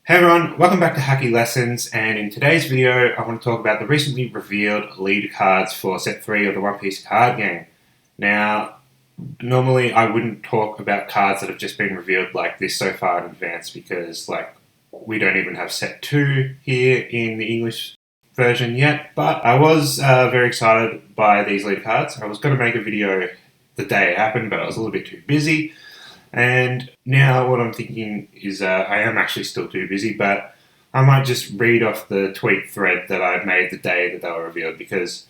Hey everyone, welcome back to Hacky Lessons, and in today's video I want to talk about the recently revealed leader cards for set 3 of the One Piece card game. Now, normally I wouldn't talk about cards that have just been revealed like this so far in advance because we don't even have set 2 here in the English version yet, but I was very excited by these leader cards. I was going to make a video the day it happened, but I was a little bit too busy. And now what I'm thinking is I am actually still too busy, but I might just read off the tweet thread that I made the day that they were revealed because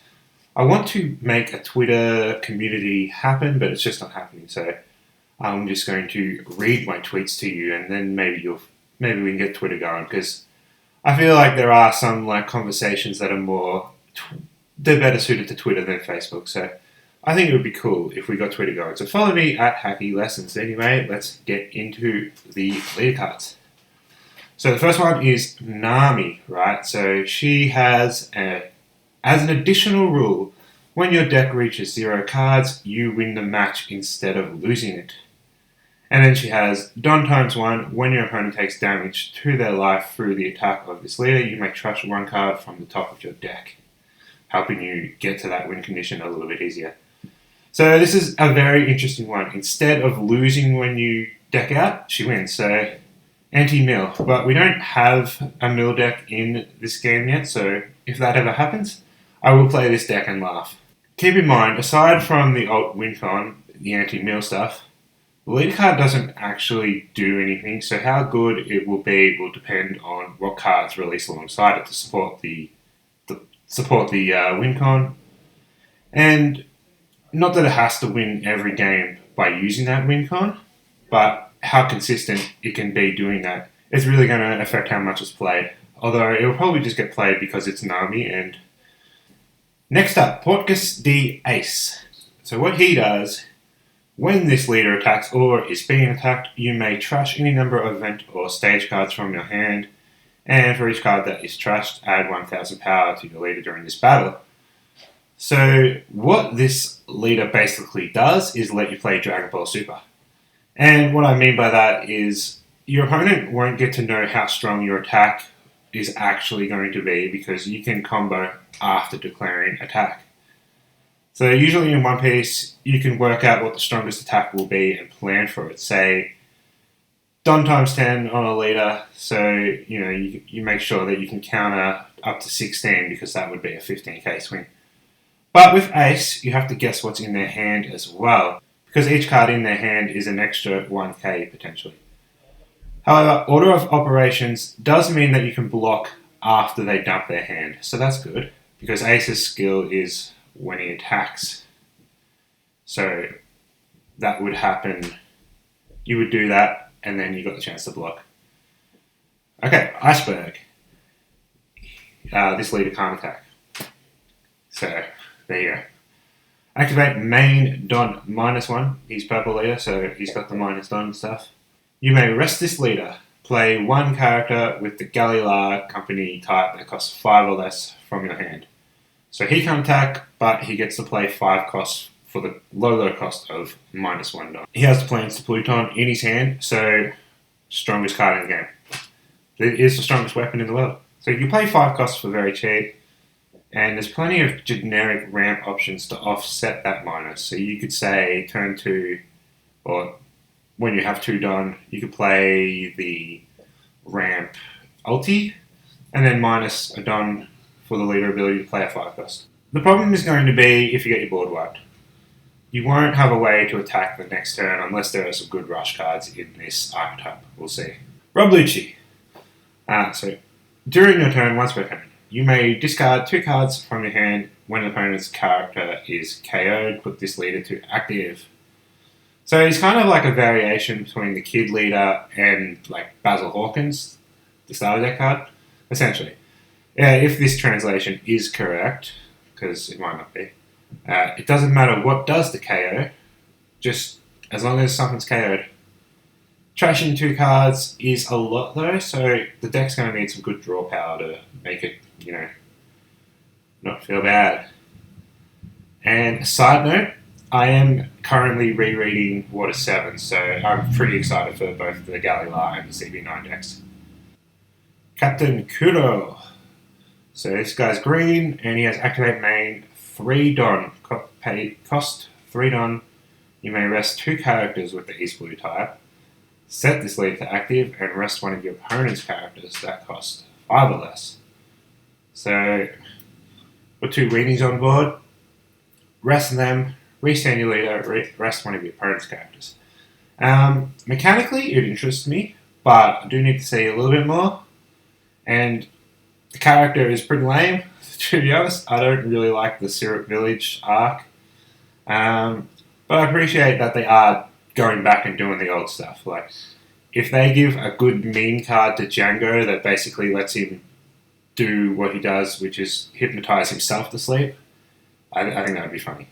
I want to make a Twitter community happen, but it's just not happening. So I'm just going to read my tweets to you, and then maybe we can get Twitter going because I feel like there are some conversations that are they're better suited to Twitter than Facebook. So I think it would be cool if we got Twitter going. So follow me at Hacky Lessons. Anyway, let's get into the leader cards. So the first one is Nami, right? So she has, as an additional rule, when your deck reaches 0 cards, you win the match instead of losing it. And then she has Don times 1. When your opponent takes damage to their life through the attack of this leader, you may trash 1 card from the top of your deck, helping you get to that win condition a little bit easier. So this is a very interesting one. Instead of losing when you deck out, she wins. So anti-mill. But we don't have a mill deck in this game yet, so if that ever happens, I will play this deck and laugh. Keep in mind, aside from the alt win con, the anti-mill stuff, the leader card doesn't actually do anything, so how good it will be will depend on what cards release alongside it to support the win con. And not that it has to win every game by using that win con, but how consistent it can be doing that is really going to affect how much it's played. Although it will probably just get played because it's Nami. And next up, Portgas the Ace. So what he does, when this leader attacks or is being attacked, you may trash any number of event or stage cards from your hand, and for each card that is trashed, add 1000 power to your leader during this battle. So what this leader basically does is let you play Dragon Ball Super. And what I mean by that is your opponent won't get to know how strong your attack is actually going to be because you can combo after declaring attack. So usually in One Piece, you can work out what the strongest attack will be and plan for it. Say, Don times 10 on a leader, so you make sure that you can counter up to 16 because that would be a 15k swing. But with Ace, you have to guess what's in their hand as well, because each card in their hand is an extra 1k potentially. However, Order of Operations does mean that you can block after they dump their hand, so that's good, because Ace's skill is when he attacks. So that would happen, you would do that, and then you got the chance to block. Okay, Iceberg. This leader can't attack. So there you go. Activate main Don -1. He's purple leader, so he's got the minus Don stuff. You may rest this leader. Play 1 character with the Galila company type that costs 5 or less from your hand. So he can't attack, but he gets to play 5 costs for the low cost of -1 Don. He has the plans to Pluton in his hand, so strongest card in the game. It is the strongest weapon in the world. So you play 5 costs for very cheap. And there's plenty of generic ramp options to offset that minus. So you could say turn 2, or when you have 2 Don, you could play the ramp ulti, and then minus a Don for the leader ability to play a 5 cost. The problem is going to be if you get your board wiped. You won't have a way to attack the next turn unless there are some good rush cards in this archetype. We'll see. Rob Lucci. So during your turn, once per turn, you may discard 2 cards from your hand when an opponent's character is KO'd. Put this leader to active. So he's kind of like a variation between the Kid leader and Basil Hawkins, the starter deck card, essentially. If this translation is correct, because it might not be, it doesn't matter what does the KO, just as long as something's KO'd. Trashing 2 cards is a lot though, so the deck's going to need some good draw power to make it, not feel bad. And side note, I am currently rereading Water 7, so I'm pretty excited for both the Galila and the CB9 decks. Captain Kuro. So this guy's green, and he has activate main 3 Don. Cost 3 Don. You may rest 2 characters with the East Blue type. Set this leader to active, and rest one of your opponent's characters that cost 5 or less. So, put 2 weenies on board. Rest them. Restand your leader. Rest one of your opponent's characters. Mechanically, it interests me, but I do need to see a little bit more. And the character is pretty lame, to be honest. I don't really like the Syrup Village arc. But I appreciate that they are going back and doing the old stuff. Like, if they give a good meme card to Django that basically lets him do what he does, which is hypnotize himself to sleep, I think that would be funny.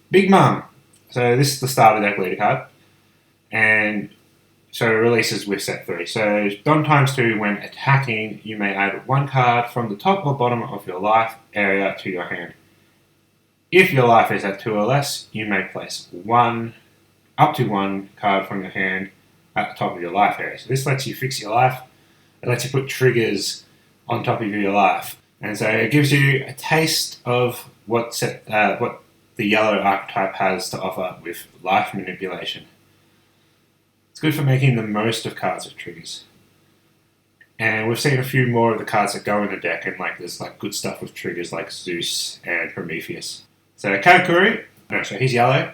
Big Mum. So this is the starter deck leader card. And so it releases with set 3. So Don ×2, when attacking, you may add 1 card from the top or bottom of your life area to your hand. If your life is at 2 or less, you may place up to 1 card from your hand at the top of your life area. So this lets you fix your life. It lets you put triggers on top of your life. And so it gives you a taste of what the yellow archetype has to offer with life manipulation. It's good for making the most of cards with triggers. And we've seen a few more of the cards that go in the deck, and there's good stuff with triggers like Zeus and Prometheus. So Katakuri, so he's yellow.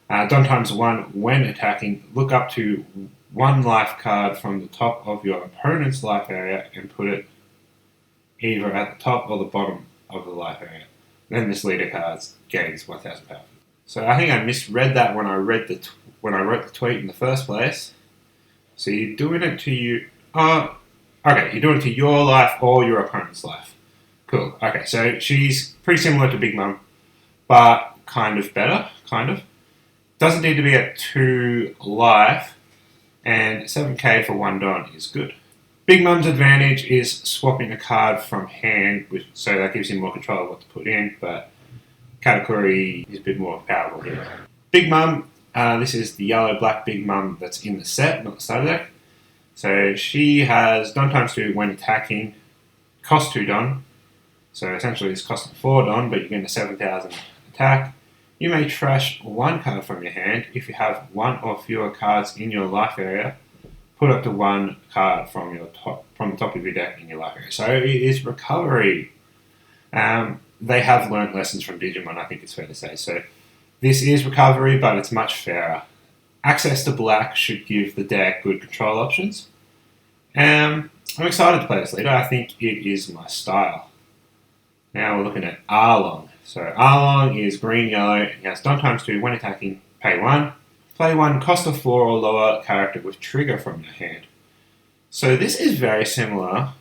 Don ×1, when attacking, look up to 1 life card from the top of your opponent's life area and put it either at the top or the bottom of the life area. Then this leader card gains 1,000 power. So I think I misread that when I wrote the tweet in the first place. So you're doing it to you. Okay, you're doing it to your life or your opponent's life. Cool. Okay, so she's pretty similar to Big Mum, but kind of better. Doesn't need to be at 2 life, and 7k for 1 Don is good. Big Mum's advantage is swapping a card from hand, so that gives him more control of what to put in, but Katakuri is a bit more powerful here. Big Mum, this is the yellow-black Big Mum that's in the set, not the starter deck. So she has Don ×2 when attacking, cost 2 Don. So essentially it's costing 4 Don, but you're getting a 7,000 attack. You may trash 1 card from your hand. If you have 1 or fewer cards in your life area, put up to 1 card from the top of your deck in your life area. So it is recovery. They have learnt lessons from Digimon, I think it's fair to say. So this is recovery, but it's much fairer. Access to black should give the deck good control options. I'm excited to play this leader. I think it is my style. Now we're looking at Arlong. So Arlong is green-yellow. He has Don ×2 when attacking, pay 1. Play 1 cost of 4 or lower character with trigger from your hand. So this is very similar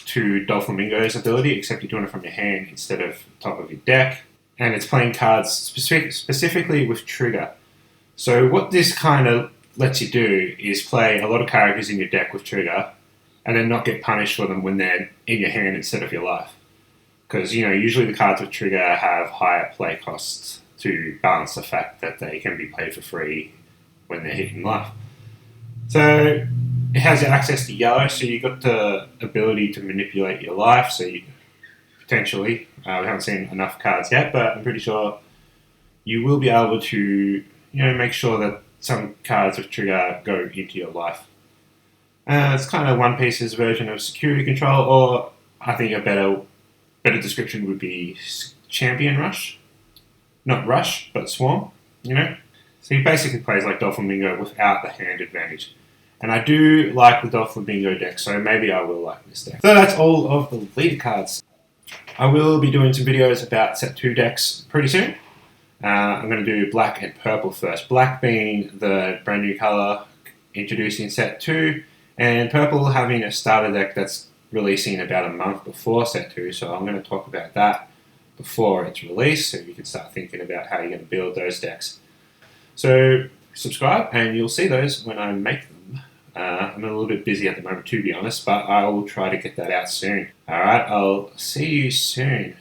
to Doflamingo's ability, except you're doing it from your hand instead of top of your deck. And it's playing cards specifically with trigger. So what this kind of lets you do is play a lot of characters in your deck with trigger, and then not get punished for them when they're in your hand instead of your life. Because, usually the cards with trigger have higher play costs to balance the fact that they can be played for free when they're hitting life. So it has access to yellow, so you've got the ability to manipulate your life. So you potentially, we haven't seen enough cards yet, but I'm pretty sure you will be able to, make sure that some cards with trigger go into your life. It's kind of One Piece's version of security control, or I think a better description would be Champion Rush. Not Rush, but Swarm, So he basically plays like Doflamingo without the hand advantage. And I do like the Doflamingo deck, so maybe I will like this deck. So that's all of the leader cards. I will be doing some videos about set 2 decks pretty soon. I'm going to do black and purple first. Black being the brand new colour introduced in set 2, and purple having a starter deck that's releasing about a month before set 2, so I'm going to talk about that before it's released, so you can start thinking about how you're going to build those decks. So subscribe and you'll see those when I make them. I'm a little bit busy at the moment, to be honest, but I will try to get that out soon. Alright, I'll see you soon.